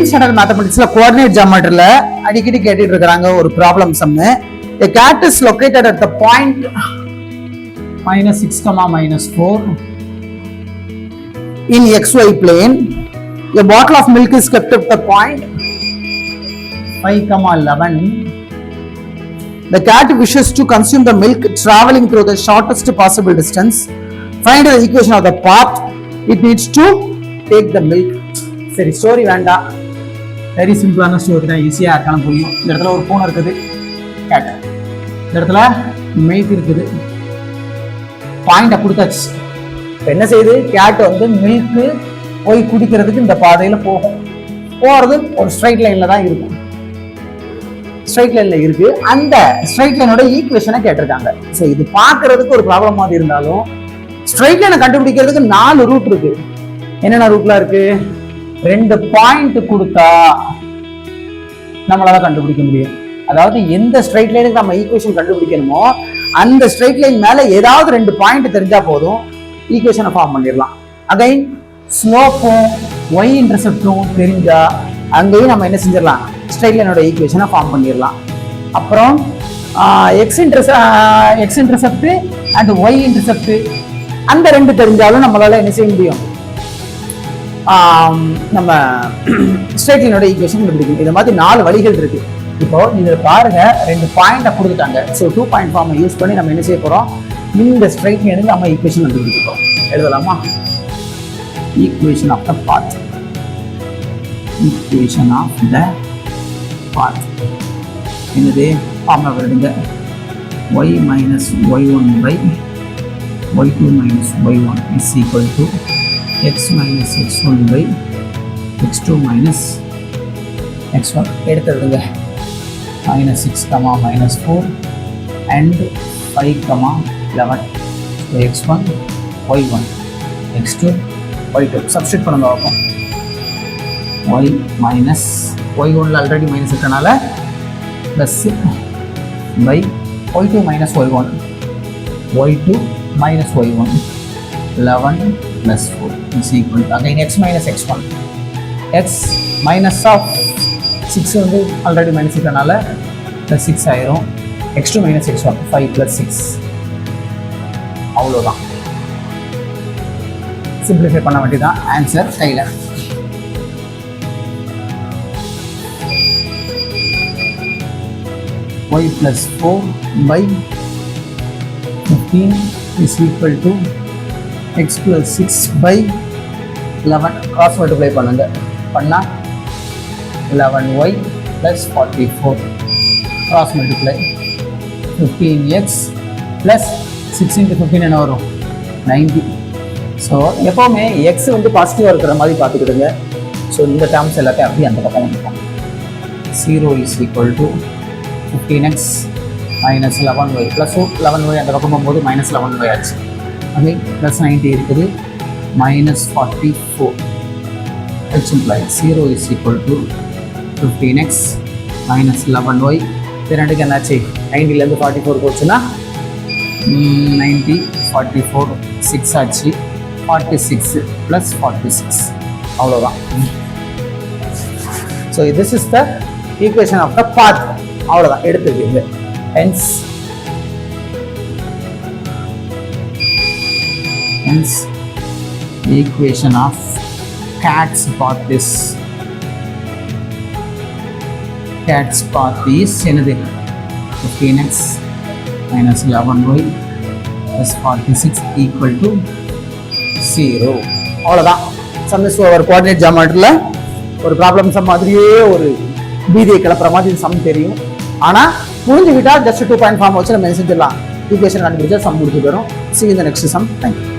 11th standard mathematics coordinate geometry அடிக்கடி கேட்டிட்டு இருக்காங்க ஒரு problem sum. A cat is located at the point -6, -4 in xy plane. A bottle of milk is kept at the point 5, 11. The cat wishes to consume the milk traveling through the shortest possible distance. Find the equation of the path it needs to take the milk. சரி, story வேண்டாம், very சிம்பிளான story தான், ஈஸியாக இருக்கான புரியும். இந்த இடத்துல ஒரு பூனை இருக்குது, கேட். இந்த இடத்துல மில்க் இருக்குது, பாயிண்டை கொடுத்தாச்சு. இப்போ என்ன செய்யுது, கேட் வந்து மில்க்கு போய் குடிக்கிறதுக்கு இந்த பாதையில் போகும். போகிறது ஒரு ஸ்ட்ரைட் லைனில் தான் இருக்கும், ஸ்ட்ரைட் லைனில் இருக்கு. அந்த ஸ்ட்ரைட் லைனோட ஈக்குவேஷனை கேட்டிருக்காங்க. ஸோ இது பார்க்கறதுக்கு ஒரு ப்ராப்ளம் மாதிரி இருந்தாலும் ஸ்ட்ரைட் லைனை கண்டுபிடிக்கிறதுக்கு 4 ரூட் இருக்கு. என்னென்ன ரூட்லாம் இருக்கு? 2 பாயிண்ட் கொடுத்தா நம்மளால கண்டுபிடிக்க முடியும். அதாவது எந்த ஸ்ட்ரைட் லைனுக்கு நம்ம ஈக்குவேஷன் கண்டுபிடிக்கணுமோ அந்த ஸ்ட்ரைட் லைன் மேல ஏதாவது 2 பாயிண்ட் தெரிஞ்சா போதும், ஈக்குவேஷனை ஃபார்ம் பண்ணிடலாம். அகைன் ஸ்லோப்பும் ஒய் இன்டர்செப்டும் தெரிஞ்சா அங்கேயும் நம்ம என்ன செஞ்சிடலாம், ஸ்ட்ரைட் லைனோட ஈக்குவேஷனை ஃபார்ம் பண்ணிடலாம். அப்புறம் X intercept and Y intercept அந்த 2 தெரிஞ்சாலும் நம்மளால என்ன செய்ய முடியும், நம்ம ஸ்ட்ரைட் லைனோட ஈக்குவேஷன் கண்டுபிடிக்கும். இந்த மாதிரி 4 வழிகள் இருக்கு. இப்போ இதில் பாருங்க, 2 பாயிண்டை கொடுத்துட்டாங்க. ஸோ 2 பாயிண்ட் ஃபார்மை யூஸ் பண்ணி நம்ம என்ன செய்ய போறோம், இந்த ஸ்ட்ரைட் லைனுக்கு நம்ம ஈக்குவேஷன் கண்டுபிடிக்கிறோம். எழுதலாமா? Equation of the path. Equation of the path என்னது? ஃபார்முலா வருதுங்க. y minus y1 by y2 minus y1 is equal to x minus x1 by x2 minus x1. எடுத்துடுங்க. -6, -4 and 5, 11. x1 y1 x2 y2 substitute பண்ணுங்க. பார்ப்போம். y minus y1 already minus இருக்கனால plus by y2 minus y1 y2 minus y1 11 plus 4 is equal to again x minus x1. x minus of 6 வந்து already minus இருக்கனால plus 6 ஆயிரும். x2 minus x1 5 plus 6. அவ்வளோதான், simplify பண்ண வேண்டியதான். Answer கையில். y plus 4 by 15 is equal to x plus 6 by 11. cross multiply பண்ணுங்க. பண்ணா 11y plus 44. cross multiply 15x plus 6 into 15 என்ன வரும்? 90. ஸோ எப்போவுமே எக்ஸ் வந்து பாசிட்டிவாக இருக்கிற மாதிரி பார்த்துக்கிடுங்க. ஸோ இந்த டேர்ம்ஸ் எல்லாத்தையும் அப்படியே அந்த பக்கம் வந்துருக்கோம். 0 is equal to 15x minus 11y plus 11y அந்த பக்கம் போகும்போது minus 11y ஆச்சு. அதே plus 90 இருக்குது, minus 44 which implies 0 is equal to 15x minus 11y. இது ரெண்டுக்கு என்னாச்சு? 90லேருந்து 44 போச்சுன்னா 90 44 6 ஆச்சு. 46 plus 46 அவ்வளோதான். So this is the equation of the path. அவ்வளோதான், எடுத்துக்கிங்க. hence the equation of cat's path is என்னது? 15x minus 11y plus 46 equal to 0. அவ்வளோதான். Sums over coordinate ஜியோமெட்ரியில் ஒரு ப்ராப்ளம் சம் மாதிரியே ஒரு பீதியை கிளப்புற மாதிரி சம் தெரியும். ஆனால் புரிஞ்சுக்கிட்டா ஜஸ்ட் 2 பாயிண்ட் ஃபார்ம் வச்சு நம்ம என்ன செஞ்சிடலாம், ஈக்குவேஷன் கண்டுபிடிச்சா சம் முடிச்சு வரும். See you in the next sum. Thank you.